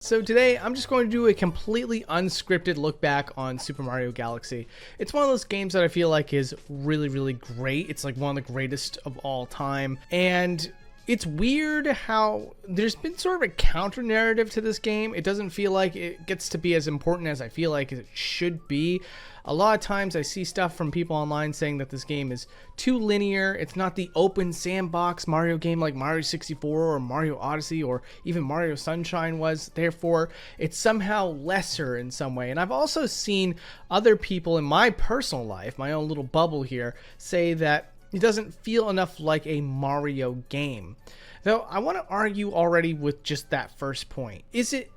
So today I'm just going to do a completely unscripted look back on Super Mario Galaxy. It's one of those games that I feel like is really great. It's like one of the greatest of all time. And it's weird how there's been sort of a counter narrative to this game. It doesn't feel like it gets to be as important as I feel like it should be. A lot of times I see stuff from people online saying that this game is too linear. It's not the open sandbox Mario game like Mario 64 or Mario Odyssey or even Mario Sunshine was. Therefore, it's somehow lesser in some way. And I've also seen other people in my personal life, my own little bubble here, say that it doesn't feel enough like a Mario game. Though I want to argue already with just that first point. Is it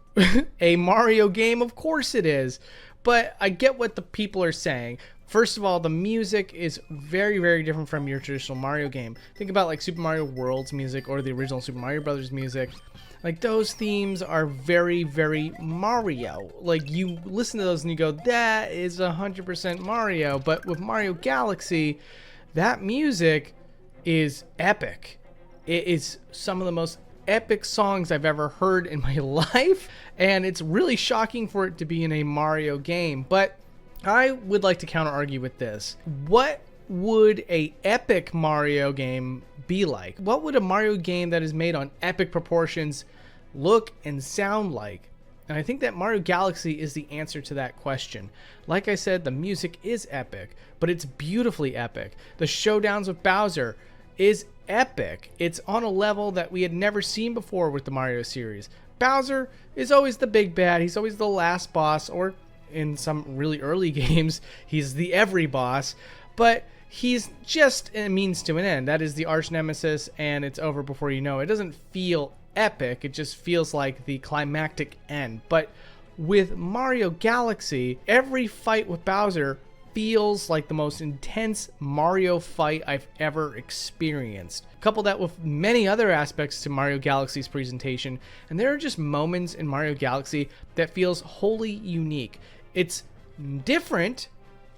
a Mario game? Of course it is. But I get what the people are saying. First of all, the music is very different from your traditional Mario game. Think about like Super Mario World's music or the original Super Mario Brothers music. Like those themes are very Mario. Like you listen to those and you go, that is 100% Mario. But with Mario Galaxy, that music is epic. It is some of the most epic songs I've ever heard in my life, and it's really shocking for it to be in a Mario game. But I would like to counter argue with this. What would a epic Mario game be like? What would a Mario game that is made on epic proportions look and sound like? And I think that Mario Galaxy is the answer to that question. Like I said, the music is epic, but it's beautifully epic. The showdowns with Bowser is epic. It's on a level that we had never seen before with the Mario series. Bowser is always the big bad. He's always the last boss, or in some really early games, he's the every boss. But he's just a means to an end. That is the arch nemesis, and it's over before you know it. It doesn't feel epic. It just feels like the climactic end. But with Mario Galaxy, every fight with Bowser feels like the most intense Mario fight I've ever experienced. Couple that with many other aspects to Mario Galaxy's presentation, and there are just moments in Mario Galaxy that feels wholly unique. It's different,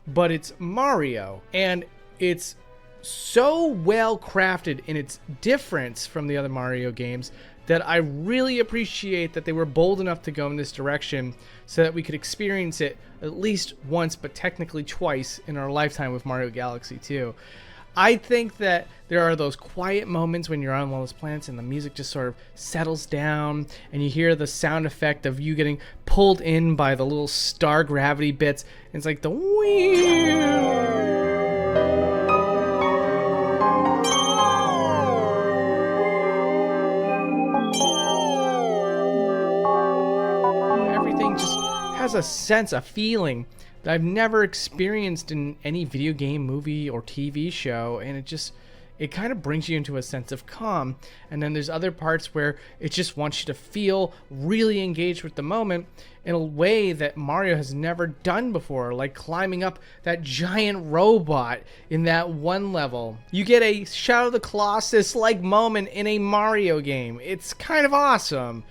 but it's Mario, and it's so well crafted in its difference from the other Mario games that I really appreciate that they were bold enough to go in this direction so that we could experience it at least once, but technically twice in our lifetime with Mario Galaxy 2. I think that there are those quiet moments when you're on one of those planets and the music just sort of settles down and you hear the sound effect of you getting pulled in by the little star gravity bits. And it's like the wheel. Has a sense, a feeling that I've never experienced in any video game, movie, or TV show, and it kind of brings you into a sense of calm. And then there's other parts where it just wants you to feel really engaged with the moment in a way that Mario has never done before, like climbing up that giant robot in that one level. You get a Shadow of the Colossus like moment in a Mario game. It's kind of awesome.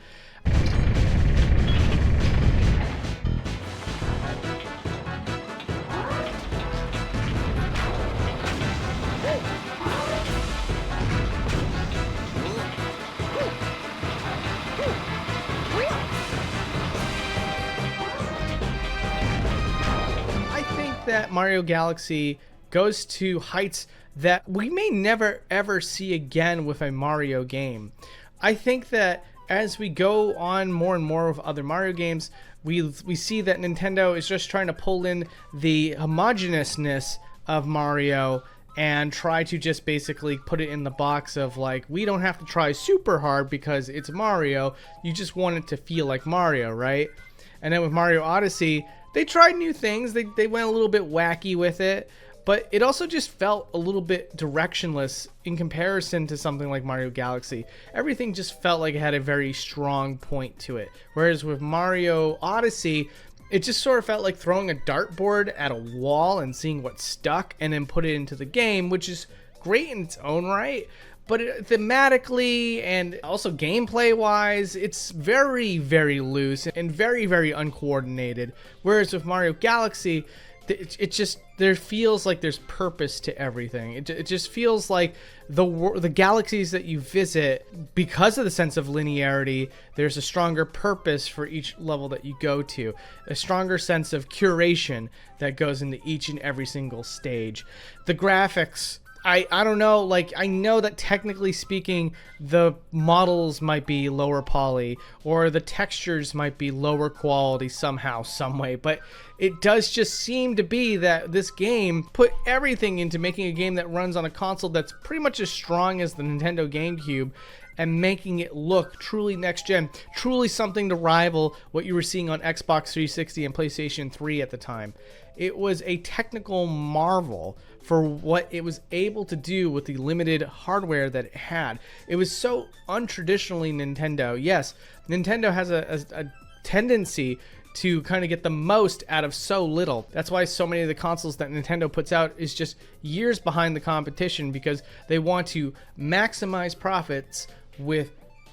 That Mario Galaxy goes to heights that we may never ever see again with a Mario game. I think that as we go on more and more with other Mario games, we see that Nintendo is just trying to pull in the homogeneousness of Mario and try to just basically put it in the box of like, we don't have to try super hard because it's Mario. You just want it to feel like Mario, right? And then with Mario Odyssey, they tried new things. They went a little bit wacky with it, but it also just felt a little bit directionless in comparison to something like Mario Galaxy. Everything just felt like it had a very strong point to it. Whereas with Mario Odyssey, it just sort of felt like throwing a dartboard at a wall and seeing what stuck and then put it into the game, which is great in its own right. But thematically and also gameplay wise, it's very loose and very uncoordinated. Whereas with Mario Galaxy, it just, there feels like there's purpose to everything. It just feels like the galaxies that you visit, because of the sense of linearity, there's a stronger purpose for each level that you go to, a stronger sense of curation that goes into each and every single stage. The graphics, I don't know, like, I know that technically speaking, the models might be lower poly, or the textures might be lower quality somehow, some way, but it does just seem to be that this game put everything into making a game that runs on a console that's pretty much as strong as the Nintendo GameCube, and making it look truly next gen, truly something to rival what you were seeing on Xbox 360 and PlayStation 3 at the time. It was a technical marvel for what it was able to do with the limited hardware that it had. It was so untraditionally Nintendo. Yes, Nintendo has a tendency to kind of get the most out of so little. That's why so many of the consoles that Nintendo puts out is just years behind the competition, because they want to maximize profits with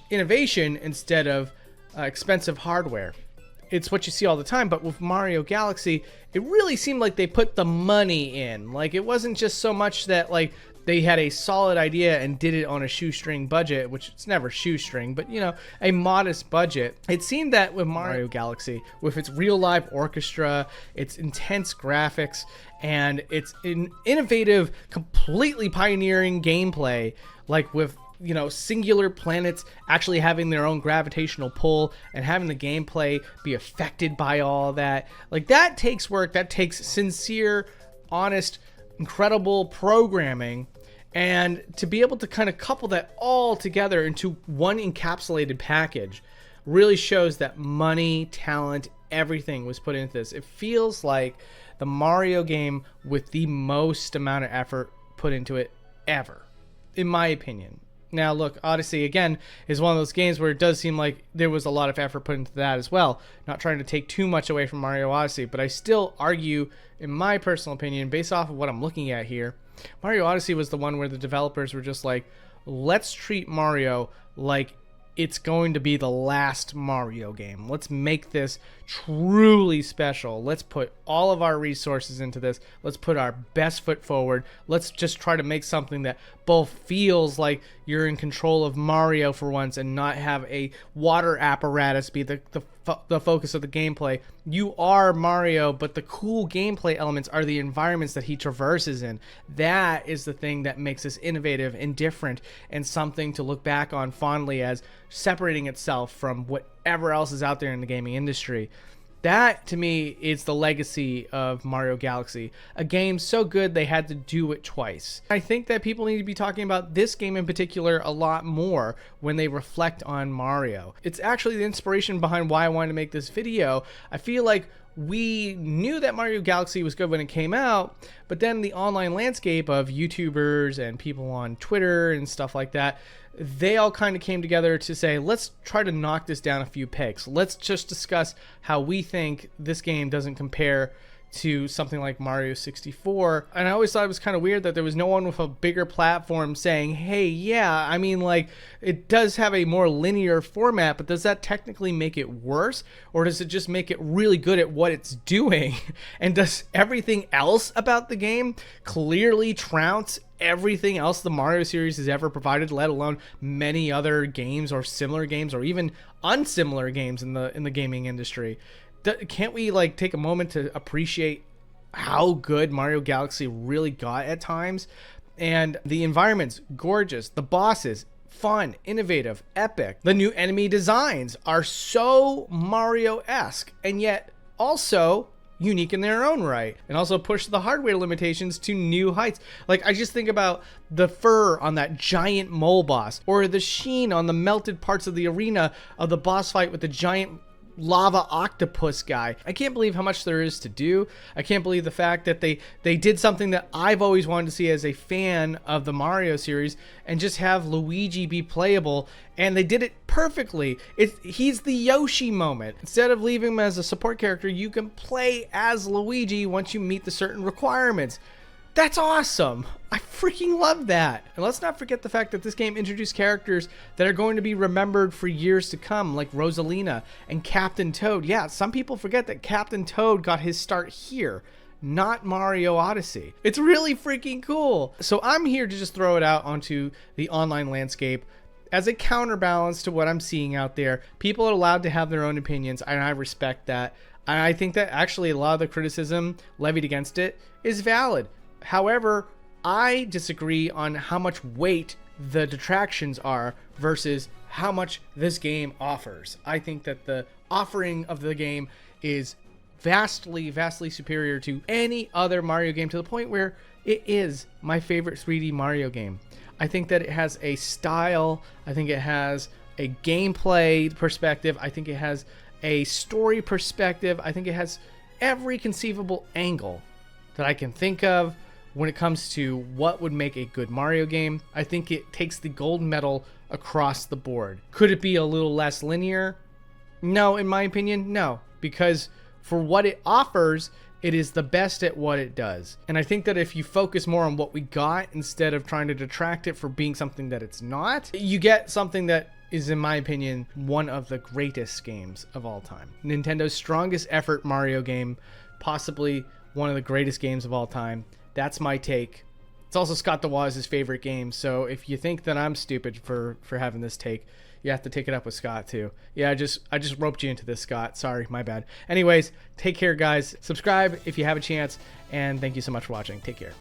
innovation instead of expensive hardware. It's what you see all the time, but with Mario Galaxy, it really seemed like they put the money in. Like, it wasn't just so much that, like, they had a solid idea and did it on a shoestring budget, which it's never shoestring, but, you know, a modest budget. It seemed that with Mario Galaxy, with its real live orchestra, its intense graphics, and its innovative, completely pioneering gameplay, like with, you know, singular planets actually having their own gravitational pull and having the gameplay be affected by all that. Like, that takes work. That takes sincere, honest, incredible programming. And to be able to kind of couple that all together into one encapsulated package really shows that money, talent, everything was put into this. It feels like the Mario game with the most amount of effort put into it ever, in my opinion. Now, look, Odyssey, again, is one of those games where it does seem like there was a lot of effort put into that as well. Not trying to take too much away from Mario Odyssey, but I still argue, in my personal opinion, based off of what I'm looking at here, Mario Odyssey was the one where the developers were just like, let's treat Mario like it's going to be the last Mario game. Let's make this truly special. Let's put all of our resources into this. Let's put our best foot forward. Let's just try to make something that both feels like you're in control of Mario for once and not have a water apparatus be the focus of the gameplay. You are Mario, but the cool gameplay elements are the environments that he traverses in. That is the thing that makes this innovative and different, and something to look back on fondly as separating itself from whatever else is out there in the gaming industry. That, to me, is the legacy of Mario Galaxy. A game so good they had to do it twice. I think that people need to be talking about this game in particular a lot more when they reflect on Mario. It's actually the inspiration behind why I wanted to make this video. I feel like we knew that Mario Galaxy was good when it came out, but then the online landscape of YouTubers and people on Twitter and stuff like that, they all kind of came together to say, let's try to knock this down a few pegs. Let's just discuss how we think this game doesn't compare to something like Mario 64. And I always thought it was kind of weird that there was no one with a bigger platform saying, hey, yeah, I mean, like, it does have a more linear format, but does that technically make it worse? Or does it just make it really good at what it's doing? And does everything else about the game clearly trounce everything else the Mario series has ever provided, let alone many other games or similar games or even unsimilar games in the gaming industry? Can't we, like, take a moment to appreciate how good Mario Galaxy really got at times? And the environments, gorgeous. The bosses, fun, innovative, epic. The new enemy designs are so Mario-esque, and yet also unique in their own right, and also push the hardware limitations to new heights. Like, I just think about the fur on that giant mole boss, or the sheen on the melted parts of the arena of the boss fight with the giant lava octopus guy. I can't believe how much there is to do. I can't believe the fact that they did something that I've always wanted to see as a fan of the Mario series, and just have Luigi be playable, and they did it perfectly. He's the Yoshi moment. Instead of leaving him as a support character, you can play as Luigi once you meet the certain requirements. That's awesome. I freaking love that. And let's not forget the fact that this game introduced characters that are going to be remembered for years to come, like Rosalina and Captain Toad. Yeah, some people forget that Captain Toad got his start here, not Mario Odyssey. It's really freaking cool. So I'm here to just throw it out onto the online landscape as a counterbalance to what I'm seeing out there. People are allowed to have their own opinions, and I respect that. And I think that actually a lot of the criticism levied against it is valid. However, I disagree on how much weight the detractions are versus how much this game offers. I think that the offering of the game is vastly superior to any other Mario game, to the point where it is my favorite 3D Mario game. I think that it has a style, I think it has a gameplay perspective, I think it has a story perspective, I think it has every conceivable angle that I can think of when it comes to what would make a good Mario game. I think it takes the gold medal across the board. Could it be a little less linear? No, in my opinion, no. Because for what it offers, it is the best at what it does. And I think that if you focus more on what we got instead of trying to detract it for being something that it's not, you get something that is, in my opinion, one of the greatest games of all time. Nintendo's strongest effort Mario game, possibly one of the greatest games of all time. That's my take. It's also Scott DeWaz's favorite game, so if you think that I'm stupid for having this take, you have to take it up with Scott too. Yeah, I just roped you into this, Scott. Sorry, my bad. Anyways, take care, guys. Subscribe if you have a chance, and thank you so much for watching. Take care.